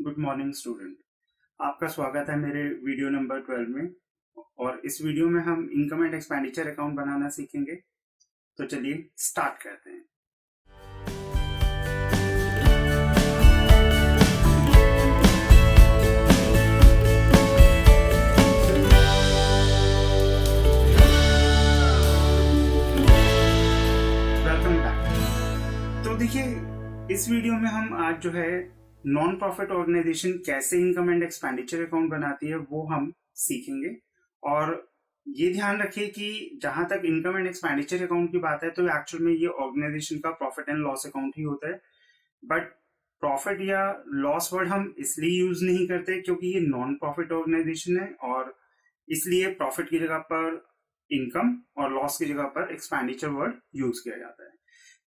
Good morning student. आपका स्वागत है मेरे वीडियो नंबर 12 में। और इस वीडियो में हम इनकम एंड एक्सपेंडिचर अकाउंट बनाना सीखेंगे। तो चलिए स्टार्ट करते हैं। Welcome back. तो देखिए, इस वीडियो में हम आज जो है नॉन प्रॉफिट ऑर्गेनाइजेशन कैसे इनकम एंड एक्सपेंडिचर अकाउंट बनाती है वो हम सीखेंगे। और ये ध्यान रखिए कि जहां तक इनकम एंड एक्सपेंडिचर अकाउंट की बात है तो एक्चुअल में ये ऑर्गेनाइजेशन का प्रॉफिट एंड लॉस अकाउंट ही होता है। बट प्रॉफिट या लॉस वर्ड हम इसलिए यूज नहीं करते क्योंकि ये नॉन प्रॉफिट ऑर्गेनाइजेशन है, और इसलिए प्रॉफिट की जगह पर इनकम और लॉस की जगह पर एक्सपेंडिचर वर्ड यूज किया जाता है।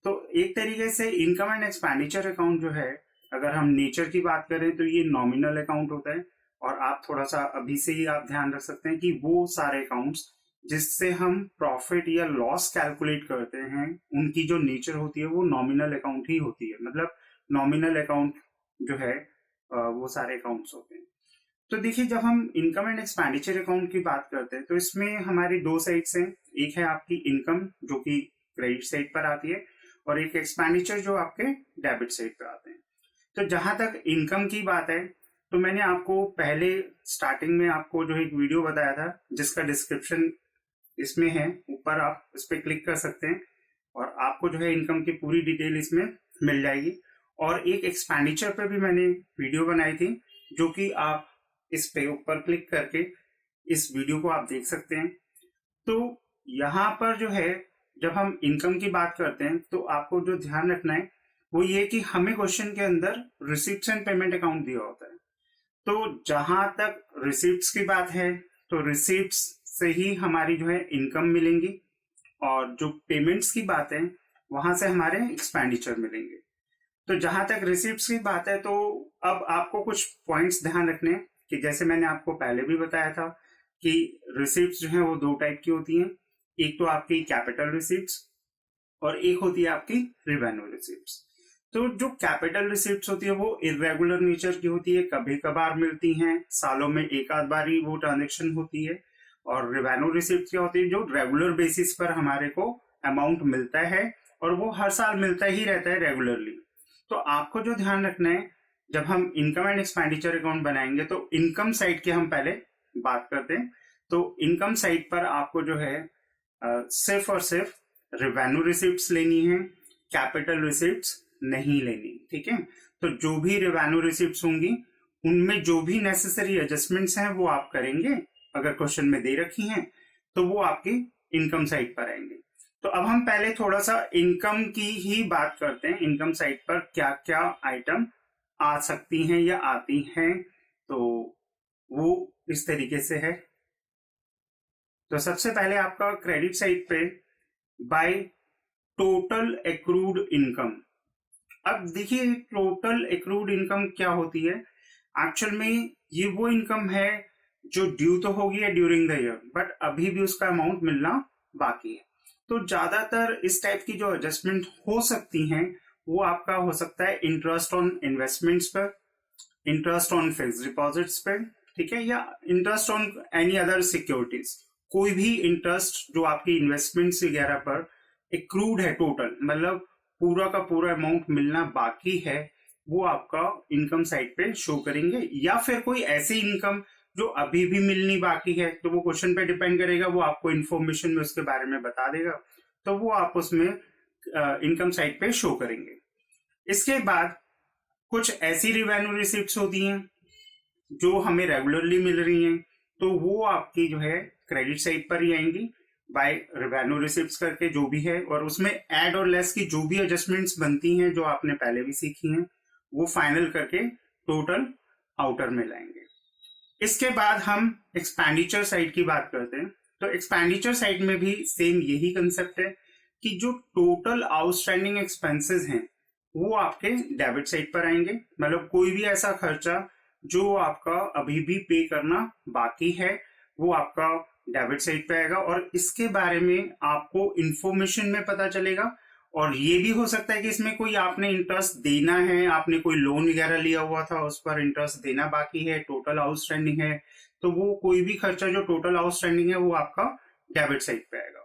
तो एक तरीके से इनकम एंड एक्सपेंडिचर अकाउंट जो है, अगर हम नेचर की बात करें तो ये नॉमिनल अकाउंट होता है। और आप थोड़ा सा अभी से ही आप ध्यान रख सकते हैं कि वो सारे अकाउंट्स जिससे हम प्रॉफिट या लॉस कैलकुलेट करते हैं उनकी जो नेचर होती है वो नॉमिनल अकाउंट ही होती है। मतलब नॉमिनल अकाउंट जो है वो सारे अकाउंट्स होते हैं। तो देखिए, जब हम इनकम एंड एक्सपेंडिचर अकाउंट की बात करते हैं तो इसमें हमारी दो साइड्स हैं। एक है आपकी इनकम जो कि क्रेडिट साइड पर आती है, और एक एक्सपेंडिचर जो आपके डेबिट साइड पर आते हैं। तो जहां तक इनकम की बात है तो मैंने आपको पहले स्टार्टिंग में आपको जो एक वीडियो बताया था जिसका डिस्क्रिप्शन इसमें है, ऊपर आप इस पर क्लिक कर सकते हैं और आपको जो है इनकम की पूरी डिटेल इसमें मिल जाएगी। और एक एक्सपेंडिचर पे भी मैंने वीडियो बनाई थी जो कि आप इस पे ऊपर क्लिक करके इस वीडियो को आप देख सकते हैं। तो यहाँ पर जो है जब हम इनकम की बात करते हैं तो आपको जो ध्यान रखना है वो ये कि हमें क्वेश्चन के अंदर रिसिप्ट्स एंड पेमेंट अकाउंट दिया होता है। तो जहां तक रिसिप्ट्स की बात है तो रिसिप्ट्स से ही हमारी जो है इनकम मिलेंगी, और जो पेमेंट्स की बात है वहां से हमारे एक्सपेंडिचर मिलेंगे। तो जहां तक रिसिप्ट्स की बात है तो अब आपको कुछ पॉइंट्स ध्यान रखने हैं कि जैसे मैंने आपको पहले भी बताया था कि रिसिप्ट्स जो है वो दो टाइप की होती हैं। एक तो आपकी कैपिटल रिसिप्ट्स और एक होती है आपकी रिवेन्यू रिसिप्ट्स। तो जो कैपिटल रिसिप्ट्स होती है वो इरेगुलर नेचर की होती है, कभी कभार मिलती हैं, सालों में एक आध बार ही वो ट्रांजेक्शन होती है। और रिवेन्यू रिसिप्ट्स क्या होती है, जो रेगुलर बेसिस पर हमारे को अमाउंट मिलता है और वो हर साल मिलता ही रहता है रेगुलरली। तो आपको जो ध्यान रखना है जब हम इनकम एंड एक्सपेंडिचर अकाउंट बनाएंगे तो इनकम साइड की हम पहले बात करते हैं। तो इनकम साइड पर आपको जो है सिर्फ और सिर्फ रिवेन्यू रिसिप्ट्स लेनी है, कैपिटल रिसिप्ट्स नहीं लेनी। ठीक है, तो जो भी रिवेन्यू रिसिप्ट्स होंगी उनमें जो भी नेसेसरी एडजस्टमेंट्स हैं वो आप करेंगे, अगर क्वेश्चन में दे रखी हैं तो वो आपकी इनकम साइड पर आएंगे। तो अब हम पहले थोड़ा सा इनकम की ही बात करते हैं। इनकम साइड पर क्या क्या आइटम आ सकती हैं या आती हैं, तो वो इस तरीके से है। तो सबसे पहले आपका क्रेडिट साइड पे बाय टोटल एक्रूड इनकम। अब देखिए, टोटल एक्रूड इनकम क्या होती है। एक्चुअल में ये वो इनकम है जो ड्यू तो होगी है ड्यूरिंग द ईयर, बट अभी भी उसका अमाउंट मिलना बाकी है। तो ज्यादातर इस टाइप की जो एडजस्टमेंट हो सकती हैं वो आपका हो सकता है इंटरेस्ट ऑन इन्वेस्टमेंट्स पर, इंटरेस्ट ऑन फिक्स्ड डिपॉजिट्स पर, ठीक है, या interest on any other securities. कोई भी इंटरेस्ट जो आपकी इन्वेस्टमेंट्स वगैरह पर एक्रूड है टोटल, मतलब पूरा का पूरा अमाउंट मिलना बाकी है, वो आपका इनकम साइड पे शो करेंगे। या फिर कोई ऐसी इनकम जो अभी भी मिलनी बाकी है, तो वो क्वेश्चन पे डिपेंड करेगा, वो आपको इन्फॉर्मेशन में उसके बारे में बता देगा, तो वो आप उसमें इनकम साइड पे शो करेंगे। इसके बाद कुछ ऐसी रिवेन्यू रिसिप्ट्स होती हैं जो हमें रेगुलरली मिल रही हैं, तो वो आपकी जो है क्रेडिट साइड पर ही आएंगी बाय रिवेन्यू रिसिप्ट्स करके जो भी है, और उसमें एड और लेस की जो भी एडजस्टमेंट्स बनती हैं जो आपने पहले भी सीखी हैं वो फाइनल करके टोटल आउटर में लाएंगे। इसके बाद हम एक्सपेंडिचर साइड की बात करते हैं। तो एक्सपेंडिचर साइड में भी सेम यही कंसेप्ट है कि जो टोटल आउटस्टैंडिंग एक्सपेंसेस हैं वो आपके डेबिट साइड पर आएंगे। मतलब कोई भी ऐसा खर्चा जो आपका अभी भी पे करना बाकी है वो आपका डेबिट साइड पे आएगा, और इसके बारे में आपको इंफॉर्मेशन में पता चलेगा और ये भी हो सकता है कि इसमें कोई आपने इंटरेस्ट देना है, आपने कोई लोन वगैरह लिया हुआ था उस पर इंटरेस्ट देना बाकी है, टोटल आउटस्टैंडिंग है, तो वो कोई भी खर्चा जो टोटल आउटस्टैंडिंग है वो आपका डेबिट साइड पे आएगा।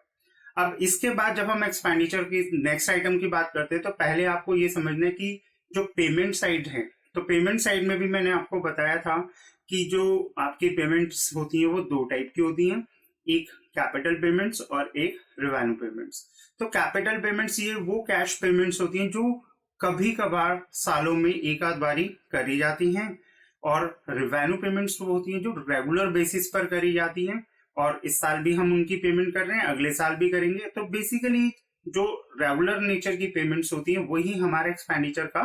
अब इसके बाद जब हम एक्सपेंडिचर की नेक्स्ट आइटम की बात करते हैं तो पहले आपको ये समझना है कि जो पेमेंट साइड है, तो पेमेंट साइड में भी मैंने आपको बताया था कि जो आपकी पेमेंट्स होती हैं वो दो टाइप की होती हैं, एक कैपिटल पेमेंट्स और एक रिवेन्यू पेमेंट्स। तो कैपिटल पेमेंट्स ये वो कैश पेमेंट्स होती हैं जो कभी कभार सालों में एक आध बारी करी जाती हैं, और रिवेन्यू पेमेंट्स वो होती हैं जो रेगुलर बेसिस पर करी जाती हैं, और इस साल भी हम उनकी पेमेंट कर रहे हैं, अगले साल भी करेंगे। तो बेसिकली जो रेगुलर नेचर की पेमेंट्स होती हैं वही हमारे एक्सपेंडिचर का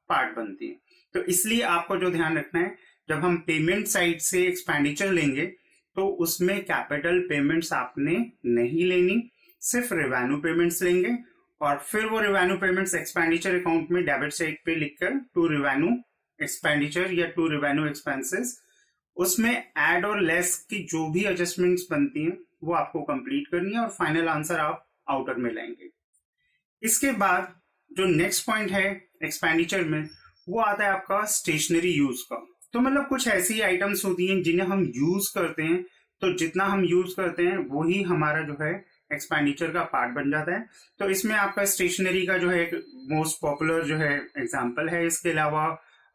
पार्ट बनती है। तो इसलिए आपको जो ध्यान रखना है, जब हम पेमेंट साइड से एक्सपेंडिचर लेंगे तो उसमें कैपिटल पेमेंट्स आपने नहीं लेनी, सिर्फ रेवेन्यू पेमेंट्स लेंगे, और फिर वो रेवेन्यू पेमेंट्स एक्सपेंडिचर अकाउंट में डेबिट साइड पे लिखकर टू रेवेन्यू एक्सपेंडिचर या टू रेवेन्यू एक्सपेंसेस, उसमें ऐड और लेस की जो भी एडजस्टमेंट्स बनती हैं वो आपको कंप्लीट करनी है और फाइनल आंसर आप आउटर में लाएंगे। इसके बाद जो नेक्स्ट पॉइंट है एक्सपेंडिचर में वो आता है आपका स्टेशनरी यूज का। तो मतलब कुछ ऐसी आइटम्स होती हैं जिन्हें हम यूज करते हैं, तो जितना हम यूज करते हैं वही हमारा जो है एक्सपेंडिचर का पार्ट बन जाता है। तो इसमें आपका स्टेशनरी का जो है एक मोस्ट पॉपुलर जो है एग्जांपल है। इसके अलावा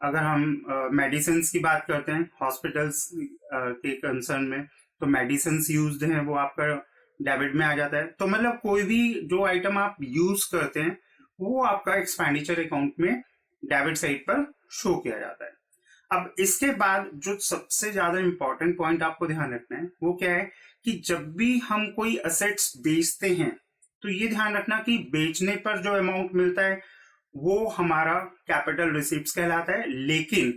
अगर हम मेडिसिन की बात करते हैं हॉस्पिटल्स के कंसर्न में, तो मेडिसिन यूज्ड हैं वो आपका डेबिट में आ जाता है। तो मतलब कोई भी जो आइटम आप यूज करते हैं वो आपका एक्सपेंडिचर अकाउंट में डेबिट साइड पर शो किया जाता है। अब इसके बाद जो सबसे ज्यादा इंपॉर्टेंट पॉइंट आपको ध्यान रखना है वो क्या है कि जब भी हम कोई असेट्स बेचते हैं तो ये ध्यान रखना कि बेचने पर जो अमाउंट मिलता है वो हमारा कैपिटल रिसीप्ट्स कहलाता है, लेकिन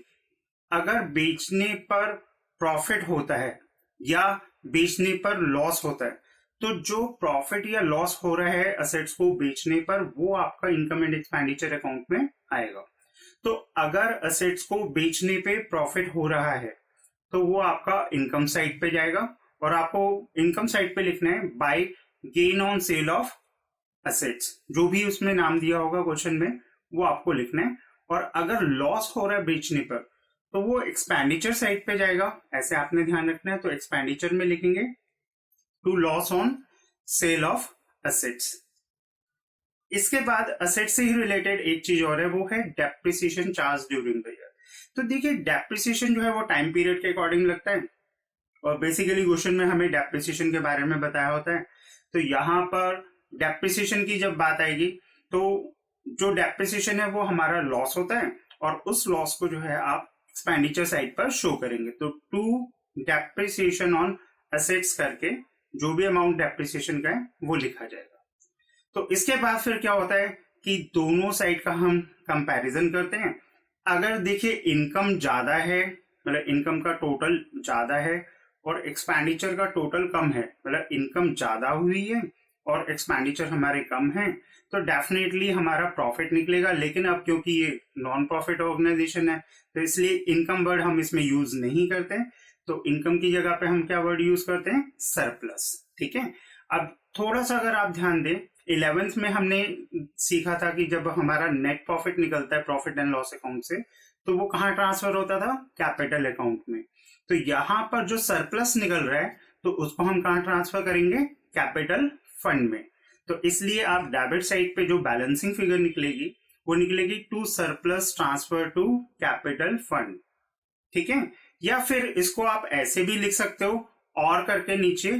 अगर बेचने पर प्रॉफिट होता है या बेचने पर लॉस होता है तो जो प्रॉफिट या लॉस हो रहा है असेट्स को बेचने पर वो आपका इनकम एंड एक्सपेंडिचर अकाउंट में आएगा। तो अगर असेट्स को बेचने पे प्रॉफिट हो रहा है तो वो आपका इनकम साइड पे जाएगा, और आपको इनकम साइड पे लिखना है by gain on sale of assets, जो भी उसमें नाम दिया होगा क्वेश्चन में वो आपको लिखना है। और अगर लॉस हो रहा है बेचने पर तो वो एक्सपेंडिचर साइड पे जाएगा, ऐसे आपने ध्यान रखना है। तो एक्सपेंडिचर में लिखेंगे to loss on sale of assets. इसके बाद असेट से ही रिलेटेड एक चीज और है, वो है depreciation charge during the year. तो देखिए डेप्रिसिएशन जो है वो टाइम पीरियड के अकॉर्डिंग लगता है, और बेसिकली क्वेश्चन में हमें डेप्रिसिएशन के बारे में बताया होता है। तो यहाँ पर डेप्रिसिएशन की जब बात आएगी तो जो डेप्रिसिएशन है वो हमारा लॉस होता है, और उस लॉस को जो है आप एक्सपेंडिचर साइड पर शो करेंगे। तो टू डेप्रिसिएशन ऑन असेट्स करके जो भी अमाउंट डेप्रिसिएशन का है वो लिखा जाएगा। तो इसके बाद फिर क्या होता है कि दोनों साइड का हम कंपैरिजन करते हैं। अगर देखिए इनकम ज्यादा है, मतलब इनकम का टोटल ज्यादा है और एक्सपेंडिचर का टोटल कम है, मतलब इनकम ज्यादा हुई है और एक्सपेंडिचर हमारे कम है, तो डेफिनेटली हमारा प्रॉफिट निकलेगा। लेकिन अब क्योंकि ये नॉन प्रॉफिट ऑर्गेनाइजेशन है तो इसलिए इनकम वर्ड हम इसमें यूज नहीं करते, तो इनकम की जगह पे हम क्या वर्ड यूज करते हैं, सरप्लस। ठीक है। अब थोड़ा सा अगर आप ध्यान दें 11th में हमने सीखा था कि जब हमारा नेट प्रॉफिट निकलता है प्रॉफिट एंड लॉस अकाउंट से तो वो कहाँ ट्रांसफर होता था, कैपिटल अकाउंट में। तो यहाँ पर जो सरप्लस निकल रहा है तो उसको हम कहाँ ट्रांसफर करेंगे, कैपिटल फंड में। तो इसलिए आप डेबिट साइड पे जो बैलेंसिंग फिगर निकलेगी वो निकलेगी to surplus transfer to capital fund. ठीक है। या फिर इसको आप ऐसे भी लिख सकते हो और करके नीचे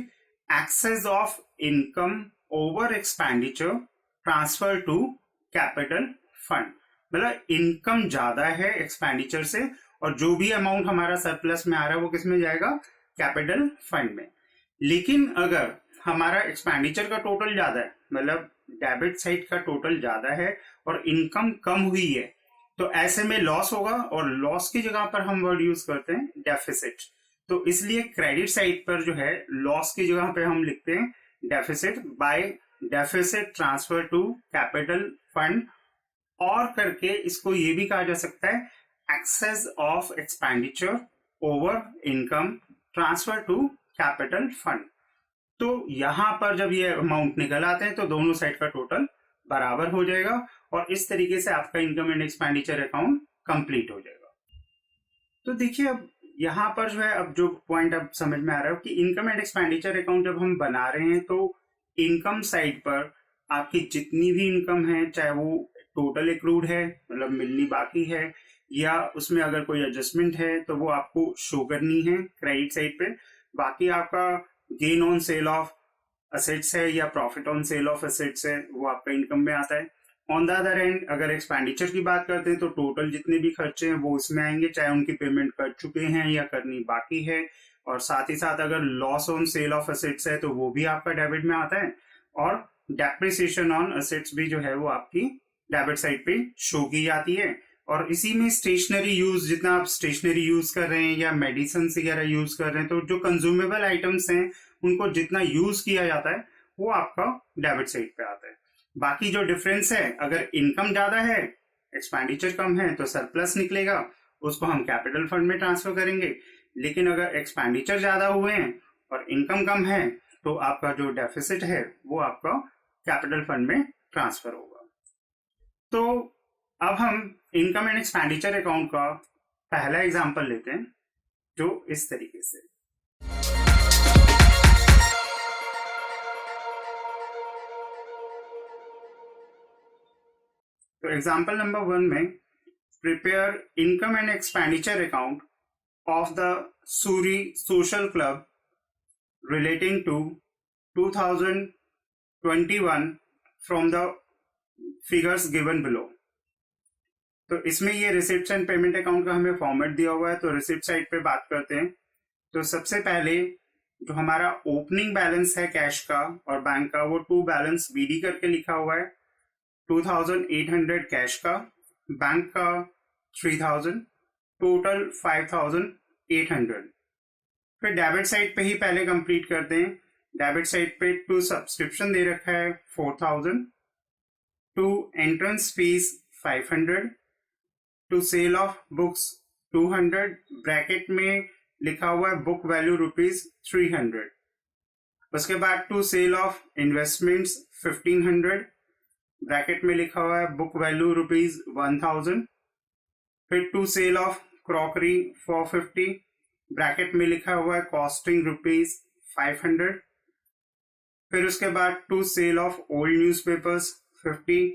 excess of income over expenditure transfer to capital fund. मतलब इनकम ज्यादा है एक्सपेंडिचर से और जो भी अमाउंट हमारा सरप्लस में आ रहा है वो किस में जाएगा, कैपिटल फंड में। लेकिन अगर हमारा एक्सपेंडिचर का टोटल ज्यादा है, मतलब डेबिट साइड का टोटल ज्यादा है और इनकम कम हुई है, तो ऐसे में लॉस होगा और लॉस की जगह पर हम वर्ड यूज करते हैं डेफिसिट। तो इसलिए क्रेडिट साइड पर जो है लॉस की जगह पे हम लिखते हैं deficit by deficit transfer to capital fund, और करके इसको ये भी कहा जा सकता है excess of expenditure over income transfer to capital fund. तो यहां पर जब ये अमाउंट निकल आते हैं तो दोनों साइड का टोटल बराबर हो जाएगा और इस तरीके से आपका income and expenditure account complete हो जाएगा। तो देखिए अब यहाँ पर जो है, अब जो पॉइंट अब समझ में आ रहा है कि इनकम एंड एक्सपेंडिचर अकाउंट जब हम बना रहे हैं तो इनकम साइड पर आपकी जितनी भी इनकम है, चाहे वो टोटल एक्रूड है मतलब मिलनी बाकी है, या उसमें अगर कोई एडजस्टमेंट है तो वो आपको शो करनी है क्रेडिट साइड पे। बाकी आपका gain on sale of assets है या profit on sale of assets है, वो आपका इनकम में आता है। ऑन द अदर एंड अगर एक्सपेंडिचर की बात करते हैं तो टोटल जितने भी खर्चे हैं वो इसमें आएंगे, चाहे उनकी पेमेंट कर चुके हैं या करनी बाकी है। और साथ ही साथ अगर loss on sale of assets है तो वो भी आपका डेबिट में आता है, और डेप्रिसिएशन ऑन असेट्स भी जो है वो आपकी डेबिट साइड पे शो की जाती है। और इसी में स्टेशनरी यूज, जितना आप स्टेशनरी यूज कर रहे हैं या मेडिसिन वगैरह यूज कर रहे हैं, तो जो कंज्यूमेबल आइटम्स हैं उनको जितना यूज किया जाता है वो आपका डेबिट साइड पे आता है। बाकी जो डिफरेंस है, अगर इनकम ज्यादा है एक्सपेंडिचर कम है तो सरप्लस निकलेगा, उसको हम कैपिटल फंड में ट्रांसफर करेंगे। लेकिन अगर एक्सपेंडिचर ज्यादा हुए हैं और इनकम कम है तो आपका जो डेफिसिट है वो आपका कैपिटल फंड में ट्रांसफर होगा। तो अब हम इनकम एंड एक्सपेंडिचर अकाउंट का पहला एग्जांपल लेते हैं जो इस तरीके से। तो एग्जांपल नंबर 1 में prepare income and expenditure account of the Suri social club relating to 2021 from the figures given below. तो इसमें ये रिसिप्ट एंड पेमेंट अकाउंट का हमें फॉर्मेट दिया हुआ है। तो रिसिप्ट साइड पे बात करते हैं। तो सबसे पहले जो हमारा ओपनिंग बैलेंस है कैश का और बैंक का, वो टू बैलेंस बीडी करके लिखा हुआ है। 2800 कैश का, बैंक का 3000, टोटल 5800। फिर डेबिट साइड पे ही पहले कंप्लीट करते हैं। डेबिट साइड पे टू सब्सक्रिप्शन दे रखा है 4000, to entrance fees 500, to sale of books 200, bracket में लिखा हुआ है बुक वैल्यू ₹300। उसके बाद to sale of investments 1500, bracket में लिखा हुआ है बुक वैल्यू ₹1000। फिर to sale of crockery 450, bracket में लिखा हुआ है कॉस्टिंग ₹500। फिर उसके बाद to sale of old newspapers 50,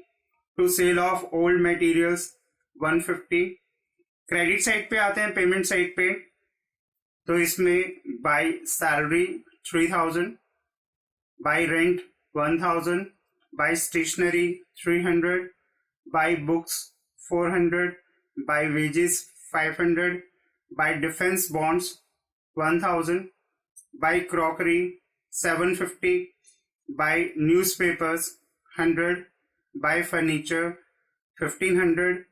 to sale of old materials 150। Credit side पे आते हैं, पेमेंट साइड पे। तो इसमें by salary 3000, by rent 1000, by stationery 300, by books 400, by wages 500, by defence bonds 1000, by crockery 750, by newspapers 100, by furniture 1500।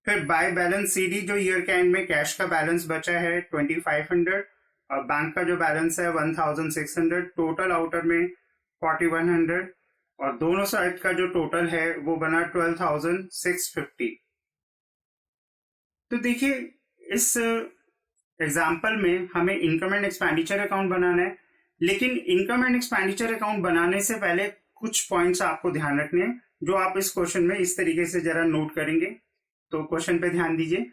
फिर by balance C D, जो year के end में कैश का बैलेंस बचा है 2500 और बैंक का जो बैलेंस है 1600, टोटल आउटर में 4100 और दोनों साइड का जो टोटल है वो बना 12650। तो देखिए इस एग्जाम्पल में हमें इनकम एंड एक्सपेंडिचर अकाउंट बनाना है, लेकिन इनकम एंड एक्सपेंडिचर अकाउंट बनाने से पहले कुछ पॉइंट्स आपको ध्यान रखने हैं जो आप इस क्वेश्चन में इस तरीके से जरा नोट करेंगे। तो क्वेश्चन पे ध्यान दीजिए।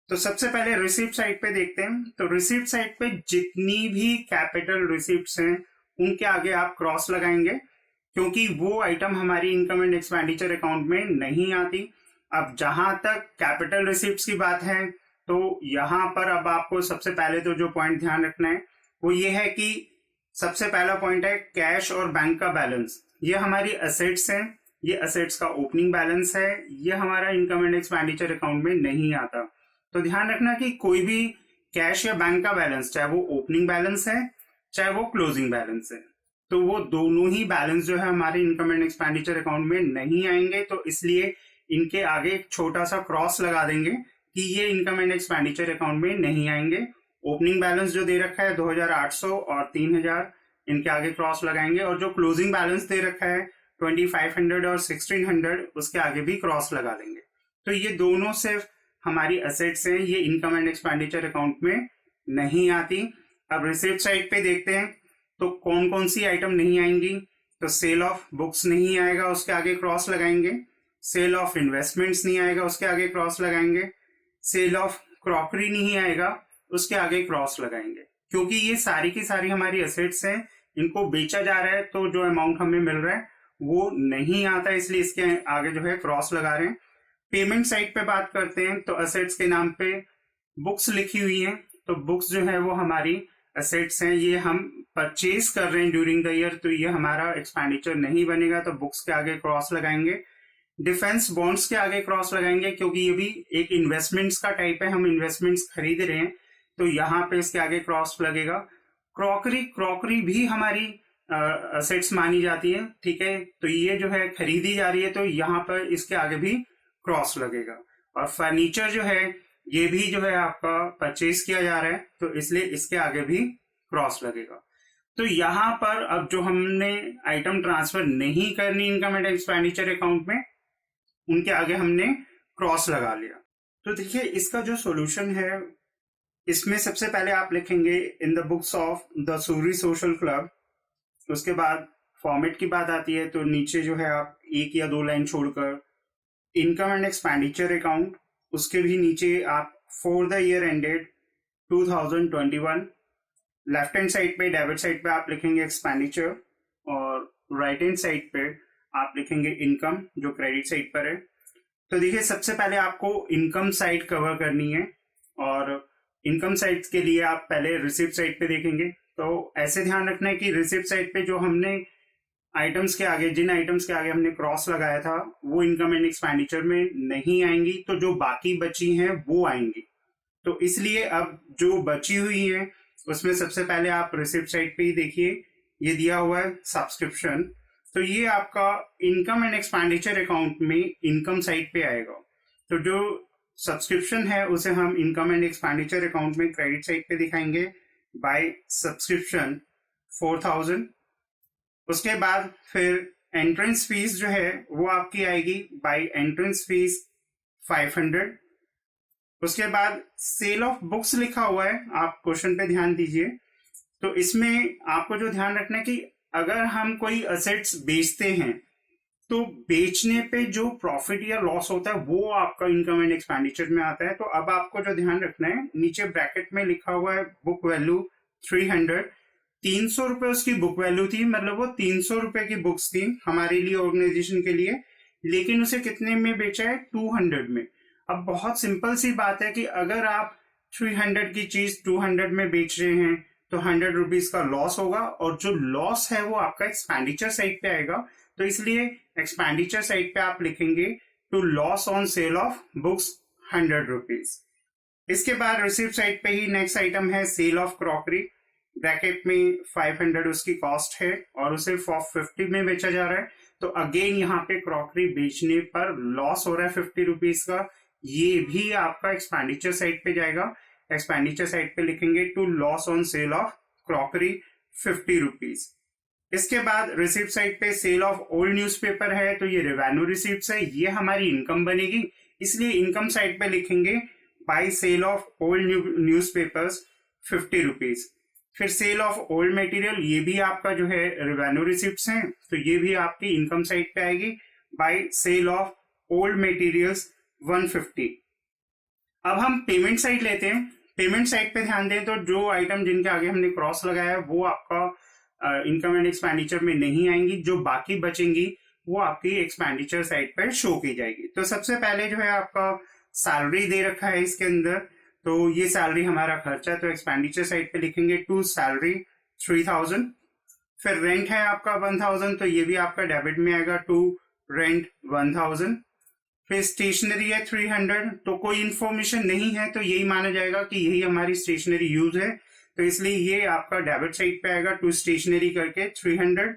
तो सबसे पहले रिसिप्ट साइड पे देखते हैं। तो रिसिप्ट साइड पे जितनी भी कैपिटल रिसिप्ट्स हैं उनके आगे आप क्रॉस लगाएंगे, क्योंकि वो आइटम हमारी इनकम एंड एक्सपेंडिचर अकाउंट में नहीं आती। अब जहां तक कैपिटल रिसिप्ट्स की बात है तो यहां पर अब आपको सबसे पहले तो जो पॉइंट ध्यान रखना है वो ये है कि सबसे पहला पॉइंट है कैश और बैंक का बैलेंस। ये हमारी असेट्स हैं, ये असेट्स का ओपनिंग बैलेंस है, ये हमारा इनकम एंड एक्सपेंडिचर अकाउंट में नहीं आता। तो ध्यान रखना कि कोई भी कैश या बैंक का बैलेंस, चाहे वो ओपनिंग बैलेंस है चाहे वो क्लोजिंग बैलेंस है, तो वो दोनों ही बैलेंस जो है हमारे इनकम एंड एक्सपेंडिचर अकाउंट में नहीं आएंगे। तो इसलिए इनके आगे एक छोटा सा क्रॉस लगा देंगे कि ये इनकम एंड एक्सपेंडिचर अकाउंट में नहीं आएंगे। ओपनिंग बैलेंस जो दे रखा है 2800 और 3000, इनके आगे क्रॉस लगाएंगे, और जो क्लोजिंग बैलेंस दे रखा है 2500 और 1600, उसके आगे भी क्रॉस लगा देंगे। तो ये दोनों सिर्फ हमारी असेट्स हैं, ये इनकम एंड एक्सपेंडिचर अकाउंट में नहीं आती। अब रिसिप्ट साइड पे देखते हैं तो कौन कौन सी आइटम नहीं आएंगी। तो सेल ऑफ बुक्स नहीं आएगा, उसके आगे क्रॉस लगाएंगे। सेल ऑफ इन्वेस्टमेंट्स नहीं आएगा, उसके आगे क्रॉस लगाएंगे। सेल ऑफ क्रॉकरी नहीं आएगा, उसके आगे क्रॉस लगाएंगे। क्योंकि ये सारी की सारी हमारी एसेट्स हैं, इनको बेचा जा रहा है, तो जो अमाउंट हमें मिल रहा है वो नहीं आता, इसलिए इसके आगे जो है क्रॉस लगा रहे हैं। पेमेंट साइड पे बात करते हैं तो एसेट्स के नाम पे बुक्स लिखी हुई हैं, तो बुक्स जो है वो हमारी एसेट्स हैं, ये हम परचेज कर रहे हैं ड्यूरिंग द ईयर, तो ये हमारा एक्सपेंडिचर नहीं बनेगा, तो बुक्स के आगे क्रॉस लगाएंगे। डिफेंस बॉन्ड्स के आगे क्रॉस लगाएंगे, क्योंकि ये भी एक इन्वेस्टमेंट्स का टाइप है, हम इन्वेस्टमेंट्स खरीद रहे हैं, तो यहाँ पे इसके आगे क्रॉस लगेगा। क्रॉकरी भी हमारी असेट्स मानी जाती है, ठीक है, तो ये जो है खरीदी जा रही है, तो यहाँ पर इसके आगे भी क्रॉस लगेगा। और फर्नीचर जो है ये भी जो है आपका परचेज किया जा रहा है, तो इसलिए इसके आगे भी क्रॉस लगेगा। तो यहाँ पर अब जो हमने आइटम ट्रांसफर नहीं करनी इनकम एंड एक्सपेंडिचर अकाउंट में, उनके आगे हमने क्रॉस लगा लिया। तो देखिए इसका जो सॉल्यूशन है, इसमें सबसे पहले आप लिखेंगे in the books of the Suri social club. उसके बाद फॉर्मेट की बात आती है, तो नीचे जो है आप एक या दो लाइन छोड़कर इनकम एंड एक्सपेंडिचर अकाउंट, उसके भी नीचे आप for the year ended 2021, left hand side पे डेबिट साइड पे आप लिखेंगे एक्सपेंडिचर, और राइट हैंड साइड पे आप लिखेंगे इनकम जो क्रेडिट साइड पर है। तो देखिए सबसे पहले आपको इनकम साइड कवर करनी है, और इनकम साइड के लिए आप पहले रिसिप्ट साइड पे देखेंगे। तो ऐसे ध्यान रखना है कि रिसिप्ट साइड पे जो हमने आइटम्स के आगे, जिन आइटम्स के आगे हमने क्रॉस लगाया था, वो इनकम एंड एक्सपेंडिचर में नहीं आएंगी, तो जो बाकी बची हैं वो आएंगी। तो इसलिए अब जो बची हुई है उसमें सबसे पहले आप रिसिप्ट साइड पे ही देखिए, ये दिया हुआ है सब्सक्रिप्शन, तो ये आपका इनकम एंड एक्सपेंडिचर अकाउंट में इनकम साइड पे आएगा। तो जो सब्सक्रिप्शन है उसे हम इनकम एंड एक्सपेंडिचर अकाउंट में क्रेडिट साइड पे दिखाएंगे बाय सब्सक्रिप्शन 4000। उसके बाद फिर एंट्रेंस फीस जो है वो आपकी आएगी बाय एंट्रेंस फीस 500। उसके बाद सेल ऑफ बुक्स लिखा हुआ है, आप क्वेश्चन पे ध्यान दीजिए। तो इसमें आपको जो ध्यान रखना है कि अगर हम कोई असेट्स बेचते हैं, तो बेचने पे जो प्रॉफिट या लॉस होता है वो आपका इनकम एंड एक्सपेंडिचर में आता है। तो अब आपको जो ध्यान रखना है, नीचे ब्रैकेट में लिखा हुआ है बुक वैल्यू 300, 300 रुपए उसकी बुक वैल्यू थी, मतलब वो 300 रुपए की बुक्स थी हमारे लिए, ऑर्गेनाइजेशन के लिए, लेकिन उसे कितने में बेचा है? 200 में। अब बहुत सिंपल सी बात है कि अगर आप 300 की चीज 200 में बेच रहे हैं तो 100 रुपीज का लॉस होगा, और जो लॉस है वो आपका एक्सपेंडिचर साइड पे आएगा। तो इसलिए एक्सपेंडिचर साइड पे आप लिखेंगे to loss on sale of books 100 rupees. इसके बाद रिसिप्ट साइड पे ही नेक्स्ट आइटम है सेल ऑफ क्रॉकरी, ब्रैकेट में 500 उसकी कॉस्ट है और उसे 450 में बेचा जा रहा है। तो अगेन यहाँ पे क्रॉकरी बेचने पर लॉस हो रहा है 50 रुपीज का, ये भी आपका एक्सपेंडिचर साइड पे जाएगा। एक्सपेंडिचर साइड पे लिखेंगे to loss on sale of crockery 50 rupees. इसके बाद रिसिप्ट साइड पे सेल ऑफ ओल्ड न्यूज़पेपर है, तो ये रेवेन्यू रिसिप्ट है, ये हमारी इनकम बनेगी, इसलिए इनकम साइड पे लिखेंगे by sale of old newspapers 50 rupees. फिर सेल ऑफ ओल्ड मटेरियल, ये भी आपका जो है रेवेन्यू रिसिप्ट्स हैं, तो ये भी आपकी इनकम साइड पे आएगी by sale of old materials 150। अब हम पेमेंट साइड लेते हैं। पेमेंट साइड पे ध्यान दें तो जो आइटम जिनके आगे हमने क्रॉस लगाया है वो आपका इनकम एंड एक्सपेंडिचर में नहीं आएंगी, जो बाकी बचेंगी वो आपकी एक्सपेंडिचर साइड पर शो की जाएगी। तो सबसे पहले जो है आपका सैलरी दे रखा है इसके अंदर, तो ये सैलरी हमारा खर्चा है, तो एक्सपेंडिचर साइड पे लिखेंगे टू सैलरी 3000। फिर रेंट है आपका 1000, तो ये भी आपका डेबिट में आएगा टू रेंट 1000। फिर स्टेशनरी है 300, तो कोई इंफॉर्मेशन नहीं है, तो यही माना जाएगा कि यही हमारी स्टेशनरी यूज है, तो इसलिए ये आपका डेबिट साइड पे आएगा टू स्टेशनरी करके 300।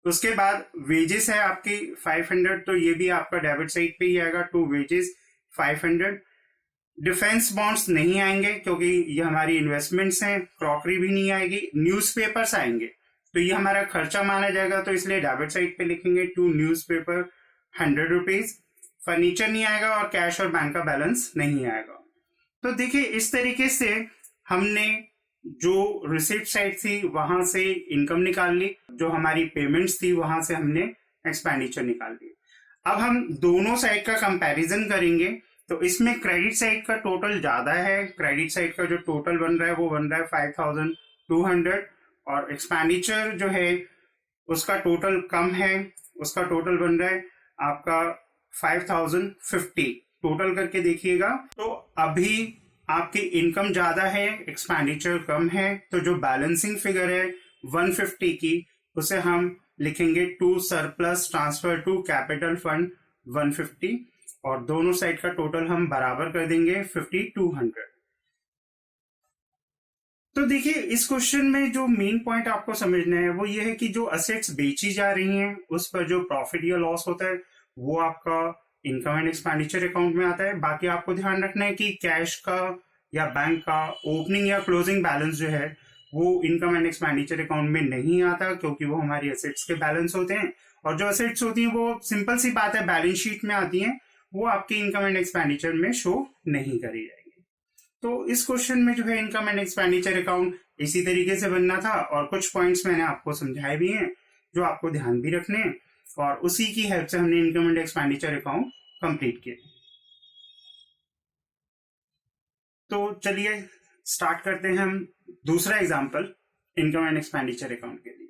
उसके बाद वेजेस है आपकी 500, तो ये भी आपका डेबिट साइड पे ही आएगा टू वेजेस 500। डिफेंस बॉन्ड्स नहीं आएंगे क्योंकि ये हमारी इन्वेस्टमेंट्स हैं। क्रॉकरी भी नहीं आएगी। न्यूज़पेपर्स आएंगे, तो ये हमारा खर्चा माना जाएगा, तो इसलिए डेबिट साइड पे लिखेंगे टू न्यूज़पेपर 100 रुपीज। फर्नीचर नहीं आएगा और कैश और बैंक का बैलेंस नहीं आएगा। तो देखिए इस तरीके से हमने जो रिसिप्ट साइड थी वहां से इनकम निकाल ली, जो हमारी पेमेंट्स थी वहां से हमने एक्सपेंडिचर निकाल ली। अब हम दोनों साइड का कंपैरिजन करेंगे तो इसमें क्रेडिट साइड का टोटल ज्यादा है। क्रेडिट साइड का जो टोटल बन रहा है वो बन रहा है 5200 और एक्सपेंडिचर जो है उसका टोटल कम है, उसका टोटल बन रहा है आपका 5050। टोटल करके देखिएगा तो अभी आपकी इनकम ज्यादा है, एक्सपेंडिचर कम है, तो जो बैलेंसिंग फिगर है 150 की उसे हम लिखेंगे to surplus transfer to capital fund 150 और दोनों साइड का टोटल हम बराबर कर देंगे 5200। तो देखिए इस क्वेश्चन में जो मेन पॉइंट आपको समझना है वो ये है कि जो असेट्स बेची जा रही हैं उस पर जो प्रॉफिट या लॉस होता है वो आपका इनकम एंड एक्सपेंडिचर अकाउंट में आता है। बाकी आपको ध्यान रखना है कि कैश का या बैंक का ओपनिंग या क्लोजिंग बैलेंस जो है वो इनकम एंड एक्सपेंडिचर अकाउंट में नहीं आता, क्योंकि वो हमारी असेट्स के बैलेंस होते हैं और जो असेट्स होती हैं वो सिंपल सी बात है बैलेंस शीट में आती हैं, वो आपके इनकम एंड एक्सपेंडिचर में शो नहीं करी जाएगी। तो इस क्वेश्चन में जो है इनकम एंड एक्सपेंडिचर अकाउंट इसी तरीके से बनना था और कुछ पॉइंट्स मैंने आपको समझाए भी हैं जो आपको ध्यान भी रखने हैं और उसी की हेल्प से हमने income and expenditure account complete किया। तो चलिए स्टार्ट करते हैं हम दूसरा example income and expenditure account के लिए।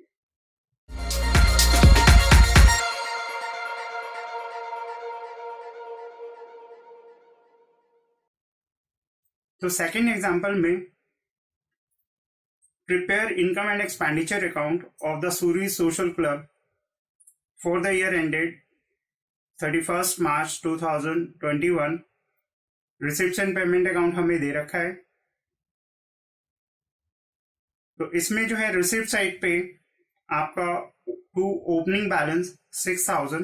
तो सेकेंड एग्जांपल में prepare income and expenditure account of the Suri social club for the year ended 31 March 2021। Receipts and payment account हमें दे रखा है। तो इसमें जो है रिसिप्ट साइड पे आपका to opening balance 6000,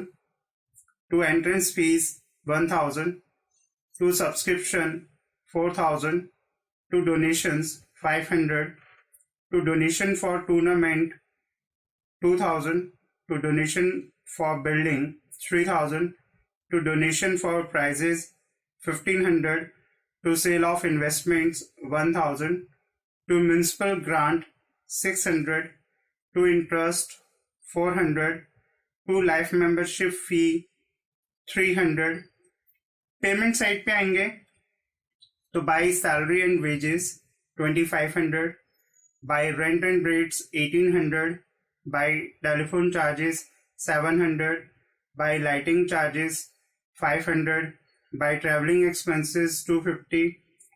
to entrance fees 1000, to subscription 4000, to donations 500, to donation for tournament 2000, to donation for building 3000, to donation for prizes 1500, to sale of investments 1000, to municipal grant 600, to interest 400, to life membership fee 300। Payment side पे आएंगे तो by salary and wages 2500, by rent and rates 1800, by telephone charges 700, by lighting charges 500, by travelling expenses 250,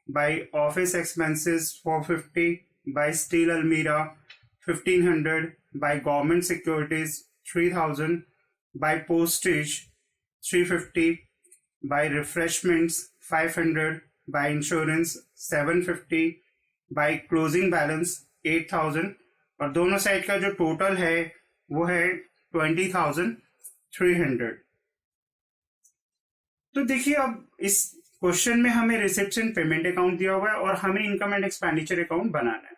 by office expenses 450, by steel अलमीरा 1500, by government securities 3000, by postage 350, by refreshments 500, by insurance 750, by closing balance 8000 और दोनों side का जो total है वो है 20,300। तो देखिए अब इस क्वेश्चन में हमें रिसिप्ट्स एंड पेमेंट अकाउंट दिया हुआ है और हमें इनकम एंड एक्सपेंडिचर अकाउंट बनाना है।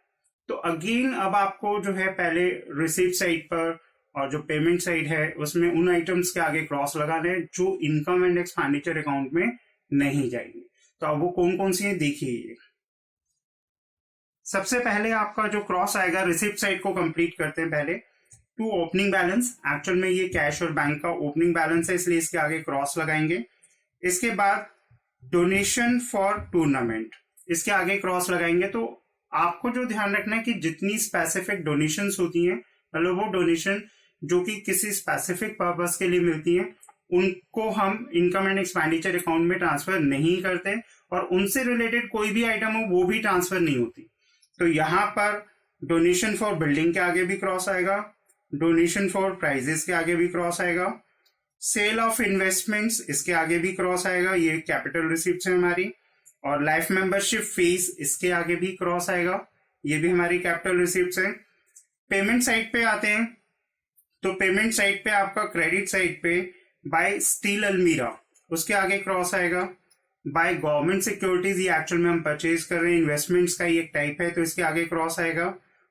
तो अगेन अब आपको जो है पहले रिसिप्ट साइड पर और जो पेमेंट साइड है उसमें उन आइटम्स के आगे क्रॉस लगाने हैं जो इनकम एंड एक्सपेंडिचर अकाउंट में नहीं जाएंगे। तो अब वो कौन कौन सी है देखिए। सबसे पहले आपका जो क्रॉस आएगा रिसिप्ट साइड को कंप्लीट करते हैं पहले। टू ओपनिंग बैलेंस, एक्चुअल में ये कैश और बैंक का ओपनिंग बैलेंस है इसलिए इसके आगे क्रॉस लगाएंगे। इसके बाद डोनेशन फॉर टूर्नामेंट, इसके आगे क्रॉस लगाएंगे। तो आपको जो ध्यान रखना है कि जितनी स्पेसिफिक डोनेशंस होती हैं, मतलब वो डोनेशन जो कि किसी स्पेसिफिक पर्पस के लिए मिलती हैं, उनको हम इनकम एंड एक्सपेंडिचर अकाउंट में ट्रांसफर नहीं करते और उनसे रिलेटेड कोई भी आइटम हो वो भी ट्रांसफर नहीं होती। तो यहां पर डोनेशन फॉर बिल्डिंग के आगे भी क्रॉस आएगा, डोनेशन फॉर प्राइजेस के आगे भी क्रॉस आएगा, सेल ऑफ इन्वेस्टमेंट्स इसके आगे भी क्रॉस आएगा, ये कैपिटल रिसिप्ट्स है हमारी, और लाइफ मेंबरशिप फीस इसके आगे भी क्रॉस आएगा, ये भी हमारी कैपिटल रिसिप्ट्स है। पेमेंट साइड पे आते हैं तो पेमेंट साइड पे आपका क्रेडिट साइड पे बाय स्टील अलमीरा उसके आगे क्रॉस आएगा, बाय गवर्नमेंट सिक्योरिटीज ये एक्चुअल में हम परचेज कर रहे हैं, इन्वेस्टमेंट्स का ही एक टाइप है तो इसके आगे क्रॉस आएगा।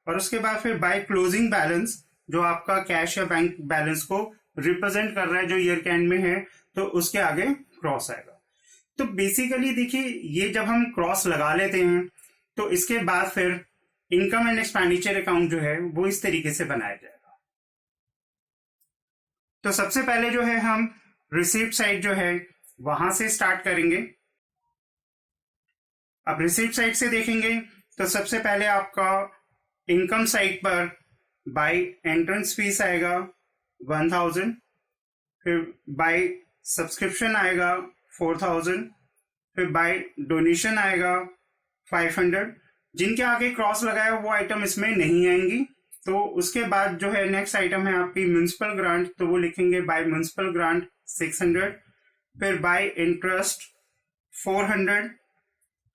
और उसके बाद फिर बाय क्लोजिंग बैलेंस जो आपका कैश या बैंक बैलेंस को रिप्रेजेंट कर रहा है जो ईयर के एंड में है तो उसके आगे क्रॉस आएगा। तो बेसिकली देखिए ये जब हम क्रॉस लगा लेते हैं तो इसके बाद फिर इनकम एंड एक्सपेंडिचर अकाउंट जो है वो इस तरीके से बनाया जाएगा। तो सबसे पहले जो है हम रिसीप्ट साइड जो है वहां से स्टार्ट करेंगे। अब रिसीप्ट साइड से देखेंगे तो सबसे पहले आपका इनकम साइड पर बाय एंट्रेंस फीस आएगा 1000, फिर बाय सब्सक्रिप्शन आएगा 4000, फिर बाय डोनेशन आएगा 500। जिनके आगे क्रॉस लगाया वो आइटम इसमें नहीं आएंगी। तो उसके बाद जो है नेक्स्ट आइटम है आपकी म्युनिसिपल ग्रांट, तो वो लिखेंगे बाय म्युनिसिपल ग्रांट 600, फिर बाय इंटरेस्ट 400।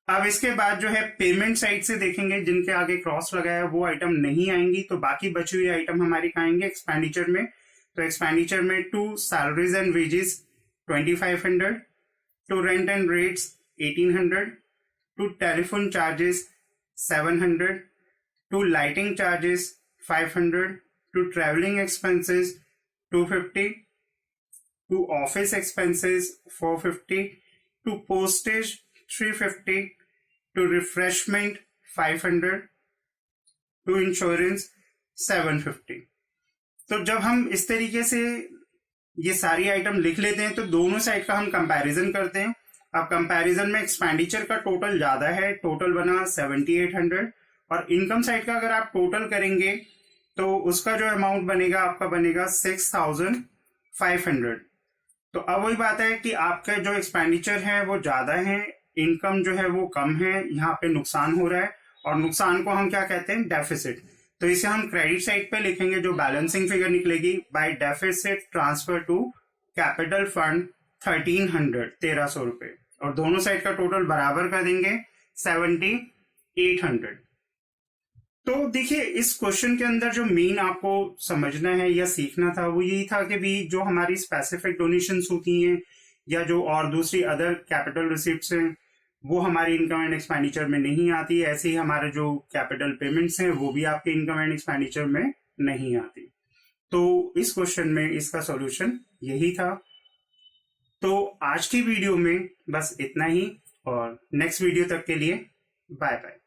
अब इसके बाद जो है पेमेंट साइड से देखेंगे, जिनके आगे क्रॉस लगाया वो आइटम नहीं आएंगी, तो बाकी बची हुई आइटम हमारी आएंगे एक्सपेंडिचर में। तो एक्सपेंडिचर में to salaries and wages 2500, to rent and rates 1800, to telephone charges 700, to lighting charges 500, to travelling expenses 250, to office expenses 450, to postage 350, to refreshment 500, to insurance 750। तो जब हम इस तरीके से ये सारी आइटम लिख लेते हैं तो दोनों साइड का हम कंपैरिजन करते हैं। अब कंपैरिजन में एक्सपेंडिचर का टोटल ज्यादा है, टोटल बना 7800, और इनकम साइड का अगर आप टोटल करेंगे तो उसका जो अमाउंट बनेगा आपका बनेगा 6500। तो अब वही बात है कि आपका जो एक्सपेंडिचर है वो ज्यादा है, इनकम जो है वो कम है, यहाँ पे नुकसान हो रहा है, और नुकसान को हम क्या कहते हैं, डेफिसिट। तो इसे हम क्रेडिट साइड पे लिखेंगे, जो बैलेंसिंग फिगर निकलेगी by deficit transfer to capital fund 1300 रुपए, और दोनों साइड का टोटल बराबर कर देंगे 7800। तो देखिए इस क्वेश्चन के अंदर जो मेन आपको समझना है या सीखना था वो यही था कि भी जो हमारी स्पेसिफिक डोनेशंस होती हैं या जो और दूसरी अदर कैपिटल रिसिप्ट्स हैं वो हमारी इनकम एंड एक्सपेंडिचर में नहीं आती। ऐसे ही हमारे जो कैपिटल पेमेंट्स हैं वो भी आपके इनकम एंड एक्सपेंडिचर में नहीं आती। तो इस क्वेश्चन में इसका सॉल्यूशन यही था। तो आज की वीडियो में बस इतना ही, और नेक्स्ट वीडियो तक के लिए बाय बाय।